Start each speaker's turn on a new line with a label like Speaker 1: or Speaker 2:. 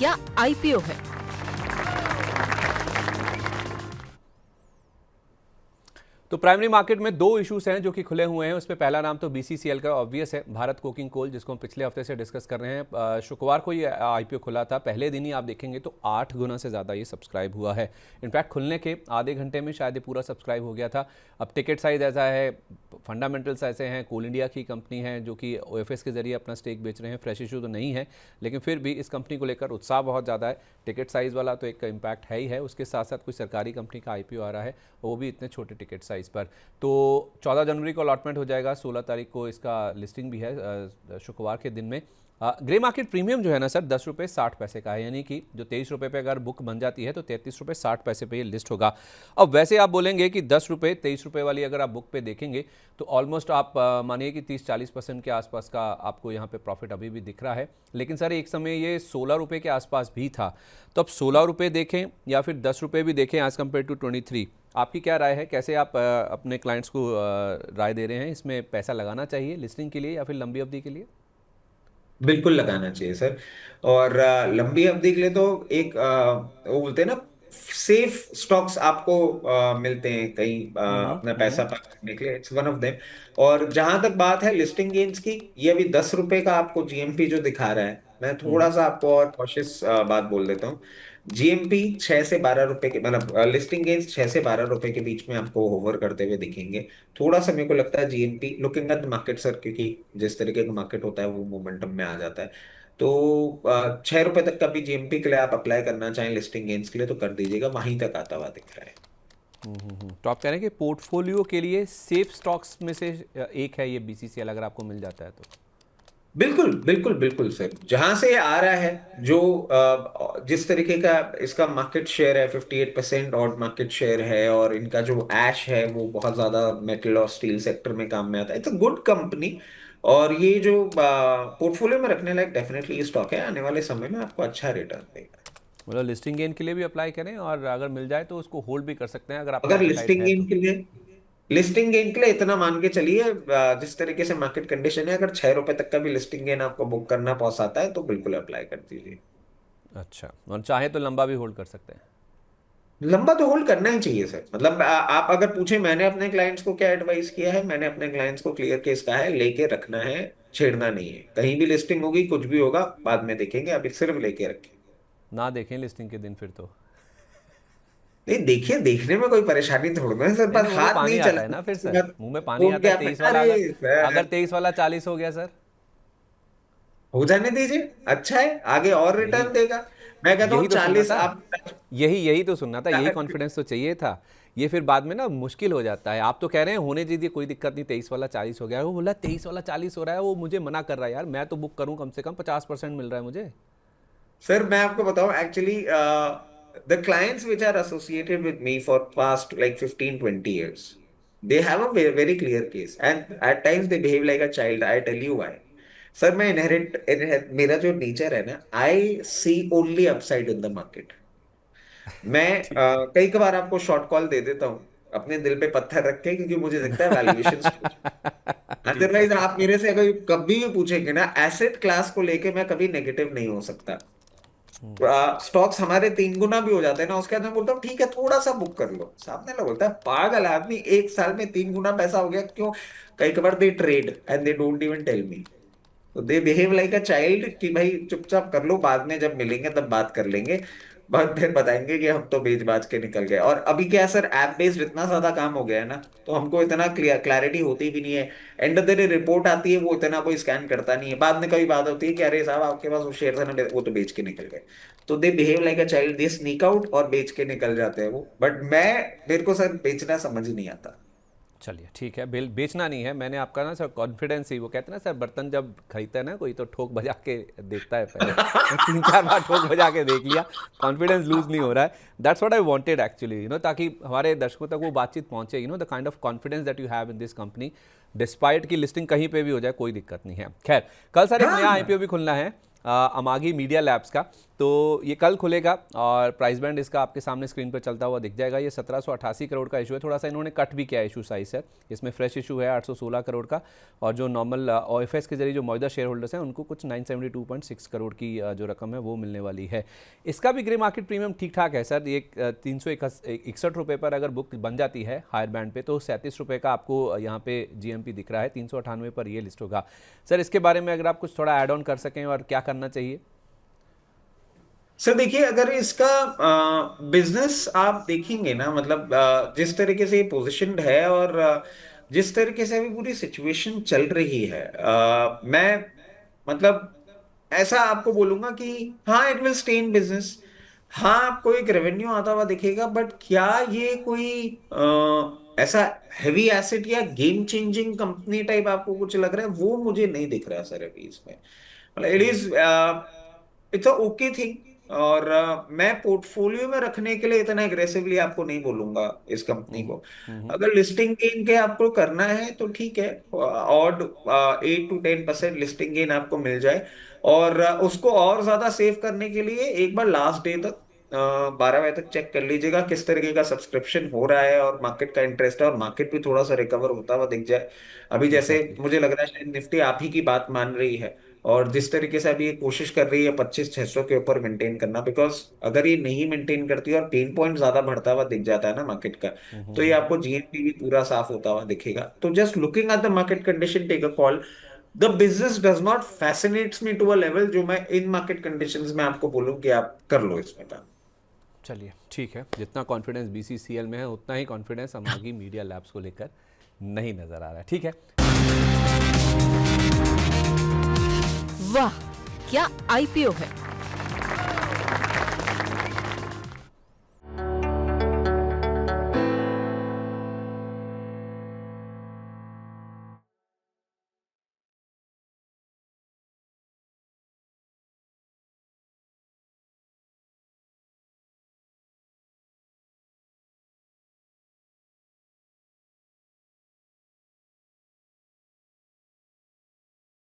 Speaker 1: क्या आईपीओ है?
Speaker 2: तो प्राइमरी मार्केट में दो इश्यूज हैं जो कि खुले हुए हैं। उसमें पहला नाम तो बीसीसीएल का ऑब्वियस है, भारत कोकिंग कोल, जिसको हम पिछले हफ्ते से डिस्कस कर रहे हैं। शुक्रवार को ये आईपीओ खुला था। पहले दिन ही आप देखेंगे तो 8 गुना से ज़्यादा ये सब्सक्राइब हुआ है। इनफैक्ट खुलने के आधे घंटे में शायद ये पूरा सब्सक्राइब हो गया था। अब टिकट साइज ऐसा है, फंडामेंटल्स ऐसे हैं, कोल इंडिया की कंपनी है जो कि ओएफएस के जरिए अपना स्टेक बेच रहे हैं। फ्रेश इशू तो नहीं है, लेकिन फिर भी इस कंपनी को लेकर उत्साह बहुत ज़्यादा है। टिकट साइज़ वाला तो एक इम्पैक्ट है ही है, उसके साथ साथ कोई सरकारी कंपनी का आईपीओ आ रहा है, वो भी इतने छोटे टिकट साइज़ पर। तो 14 जनवरी को अलॉटमेंट हो जाएगा, 16 तारीख को इसका लिस्टिंग भी है शुक्रवार के दिन में। ग्रे मार्केट प्रीमियम जो है ना सर, 10 रुपये 60 पैसे का है, यानी कि जो 23 रुपये पे अगर बुक बन जाती है तो 33 रुपये 60 पैसे पे ये लिस्ट होगा। अब वैसे आप बोलेंगे कि 10 रुपये 23 रुपये वाली अगर आप बुक पे देखेंगे तो ऑलमोस्ट आप मानिए कि 30-40% के आसपास का आपको यहाँ पे प्रॉफिट अभी भी दिख रहा है। लेकिन सर एक समय ये 16 रुपये के आसपास भी था, तो अब 16 रुपये देखें या फिर 10 रुपये भी देखें एज़ कम्पेयर टू 23, आपकी क्या राय है? कैसे आप अपने क्लाइंट्स को राय दे रहे हैं? इसमें पैसा लगाना चाहिए लिस्टिंग के लिए या फिर लंबी अवधि के लिए?
Speaker 3: बिल्कुल लगाना चाहिए सर। और लंबी अवधि के लिए तो एक वो बोलते हैं ना, सेफ स्टॉक्स आपको मिलते हैं कहीं अपना पैसा पार्क करने के लिए, इट्स वन ऑफ देम। और जहां तक बात है लिस्टिंग गेन्स की, ये अभी 10 रुपए का आपको जीएमपी जो दिखा रहा है, मैं थोड़ा सा आपको और कॉशियस बात बोल देता हूँ। जीएमपी 6 से 12 रुपए के, मतलब लिस्टिंग गेन्स 6 से 12 रुपए के बीच में आपको होवर करते हुए दिखेंगे। थोड़ा सा मेरे को लगता है GMP looking at the market sir, क्योंकि जिस तरीके का मार्केट होता है वो मोमेंटम में आ जाता है। तो 6 रुपए तक का भी जीएमपी के लिए आप अप्लाई करना चाहें लिस्टिंग गेन्स के लिए तो कर दीजिएगा, वहीं तक आता हुआ दिख रहा है।
Speaker 2: तो आप कह रहे हैं कि पोर्टफोलियो के लिए सेफ स्टॉक्स में से एक है ये बीसीसीएल, अगर आपको मिल जाता है तो?
Speaker 3: बिल्कुल बिल्कुल बिल्कुल सर, जहां से ये आ रहा है, जो जिस तरीके का इसका मार्केट शेयर है, 58% और मार्केट शेयर है, और इनका जो ऐश है वो बहुत ज्यादा मेटल और स्टील सेक्टर में काम में आता है। It's a good company. और ये जो पोर्टफोलियो में रखने लायक डेफिनेटली ये स्टॉक है, आने वाले समय में आपको अच्छा रिटर्न देगा।
Speaker 2: मतलब लिस्टिंग गेन के लिए भी अप्लाई करें और अगर मिल जाए तो उसको होल्ड भी कर सकते हैं अगर आपका
Speaker 3: अगर
Speaker 2: एपेटाइट है तो?
Speaker 3: लिस्टिंग गेन के लिए इतना मान के चलिए, जिस तरीके से मार्केट कंडीशन है, अगर 6 रुपए तक का भी लिस्टिंग गेन आपको बुक करना पहुंचाता है तो बिल्कुल अप्लाई कर दीजिए।
Speaker 2: अच्छा, और चाहे तो लंबा भी होल्ड कर सकते हैं?
Speaker 3: लंबा तो होल्ड करना ही चाहिए सर। मतलब आप अगर पूछे मैंने अपने क्लाइंट्स को क्या एडवाइस किया है, मैंने अपने क्लाइंट्स को क्लियर केस कहा है, लेके रखना है, छेड़ना नहीं है। कहीं भी लिस्टिंग होगी, कुछ भी होगा, बाद में देखेंगे, अभी सिर्फ लेके रखें।
Speaker 2: ना देखें लिस्टिंग के दिन फिर तो?
Speaker 3: नहीं देखिए, देखने में कोई परेशानी थोड़ा है सर,
Speaker 2: नहीं
Speaker 3: पर
Speaker 2: तो मुंह में
Speaker 3: हाथ
Speaker 2: पानी
Speaker 3: नहीं
Speaker 2: आता
Speaker 3: चला
Speaker 2: है ना फिर
Speaker 3: उसके
Speaker 2: सर,
Speaker 3: बाद
Speaker 2: मुंह में पानी
Speaker 3: फोन
Speaker 2: आता है।
Speaker 3: क्या
Speaker 2: 23 वाला
Speaker 3: अरे
Speaker 2: अगर
Speaker 3: सर,
Speaker 2: 23 वाला 40 हो गया सर?
Speaker 3: हो जाने दीजिए, अच्छा है, आगे और
Speaker 2: यही
Speaker 3: रिटर्न देगा। मैं कहता
Speaker 2: यही
Speaker 3: हूँ
Speaker 2: तो सुनना
Speaker 3: 40
Speaker 2: था,
Speaker 3: आप
Speaker 2: यही तो सुनना था, यही कॉन्फिडेंस तो चाहिए था। ये फिर बाद में ना मुश्किल हो जाता है। आप तो कह रहे हैं होने दीजिए, कोई दिक्कत नहीं, 23 वाला 40 हो गया, वो बोला 23 वाला 40 हो रहा है, वो मुझे मना कर रहा है। यार मैं तो बुक करूं, कम से कम 50% मिल रहा है मुझे।
Speaker 3: सर मैं आपको बताऊं, actually the clients which are associated with me for past like 15-20 years, they have a very clear case and at times they behave like a child. I tell you why. Sir मैं मेरा जो nature है ना, I see only upside in the market. मैं
Speaker 2: ठीक है।
Speaker 3: कई कबार आपको शॉर्ट कॉल दे देता हूँ अपने दिल पे पत्थर रख के, क्योंकि मुझे लगता है वैल्यूएशन।
Speaker 2: ठीक है।
Speaker 3: अदरवाइज आप मेरे से अगर कभी भी पूछेंगे ना, एसेट क्लास को लेके मैं कभी नेगेटिव नहीं हो सकता। स्टॉक्स हमारे 3 गुना भी हो जाते हैं ना, उसके बाद मैं बोलता हूँ ठीक है थोड़ा सा बुक कर लो। सामने लोग बोलता है पागल आदमी, एक साल में 3 गुना पैसा हो गया क्यों? कई कबार they trade and they don't even tell me. तो they behave like a child कि भाई चुपचाप कर लो, बाद में जब मिलेंगे तब बात कर लेंगे। बाद फिर बताएंगे कि हम तो बेच बाज के निकल गए। और अभी क्या है सर, ऐप बेस्ड इतना ज्यादा काम हो गया है ना, तो हमको इतना क्लैरिटी होती भी नहीं है। End of the day report आती है, वो इतना कोई स्कैन करता नहीं है। बाद में कभी बात होती है कि अरे साहब आपके पास वो शेयर था ना, वो तो बेच के निकल गए। तो they behave like a child, they sneak out और बेच के निकल जाते हैं वो। बट मेरे को सर बेचना समझ ही नहीं आता।
Speaker 2: चलिए ठीक है, बिल बेचना नहीं है। मैंने आपका ना सर कॉन्फिडेंस ही, वो कहते हैं ना सर, बर्तन जब खरीदता है ना कोई तो ठोक बजा के देखता है पहले। मैं 3-4 बार ठोक बजा के देख लिया, कॉन्फिडेंस लूज नहीं हो रहा है। That's what I wanted actually, ताकि हमारे दर्शकों तक वो बातचीत पहुंचे, the kind of confidence that you have in this company, despite की लिस्टिंग कहीं पे भी हो जाए कोई दिक्कत नहीं है। खैर, कल सर एक नया
Speaker 3: हाँ
Speaker 2: आईपीओ भी खुलना है। अमागी मीडिया लैब्स का। तो ये कल खुलेगा और प्राइस बैंड इसका आपके सामने स्क्रीन पर चलता हुआ दिख जाएगा। ये 1788 करोड़ का इशू है, थोड़ा सा इन्होंने कट भी किया इशू साइज है। इसमें फ्रेश इशू है 816 करोड़ का, और जो नॉर्मल ओएफएस के जरिए जो मौजूदा शेयर होल्डर्स हैं उनको कुछ 972.6 करोड़ की जो रकम है वो मिलने वाली है। इसका भी ग्रे मार्केट प्रीमियम ठीक ठाक है सर। ये 361 रुपये पर अगर बुक बन जाती है हायर बैंड पे तो 37 रुपये का आपको यहाँ पे जीएमपी दिख रहा है, 398 पर ये लिस्ट होगा। सर इसके बारे में अगर आप कुछ थोड़ा ऐड ऑन कर सकें और क्या करना चाहिए।
Speaker 3: सर देखिए, अगर इसका बिजनेस आप देखेंगे ना, मतलब जिस तरीके से ये पोजिशनड है और जिस तरीके से अभी पूरी सिचुएशन चल रही है, मैं मतलब ऐसा आपको बोलूंगा कि हाँ, it will stay in business. हाँ, आपको एक रेवेन्यू आता हुआ दिखेगा, बट क्या ये कोई ऐसा हैवी एसेट या गेम चेंजिंग कंपनी टाइप आपको कुछ लग रहा है, वो मुझे नहीं दिख रहा सर अभी इसमें। मतलब it is it's a okay thing. और मैं पोर्टफोलियो में रखने के लिए इतना एग्रेसिवली आपको नहीं बोलूंगा इस कंपनी को। अगर लिस्टिंग गेन के आपको करना है तो ठीक है, ऑड 8 to 10% लिस्टिंग गेन आपको मिल जाए। और उसको और ज्यादा सेव करने के लिए एक बार लास्ट डे तक 12 बजे तक चेक कर लीजिएगा किस तरीके का सब्सक्रिप्शन हो रहा है और मार्केट का इंटरेस्ट है, और मार्केट भी थोड़ा सा रिकवर होता हुआ दिख जाए। अभी जैसे
Speaker 2: एग्जैक्टली।
Speaker 3: मुझे लग रहा है शायद निफ्टी आप ही की बात मान रही है, और जिस तरीके से अभी ये कोशिश कर रही है 25,600 के ऊपर मेंटेन करना, बिकॉज अगर ये नहीं मेंटेन करती और पेन पॉइंट ज्यादा बढ़ता हुआ दिख जाता है ना मार्केट का, तो ये आपको जीएनपी भी पूरा साफ होता हुआ दिखेगा। तो just looking at the market condition, take a call. The business does not fascinates me to a level जो मैं इन मार्केट कंडीशंस में आपको बोलूं कि आप कर लो इसमें काम।
Speaker 2: चलिए ठीक है, जितना कॉन्फिडेंस बीसीसीएल में है उतना ही कॉन्फिडेंस अमागी मीडिया लैब्स को लेकर नहीं नजर आ रहा है। ठीक है।
Speaker 1: वाह, क्या आईपीओ है।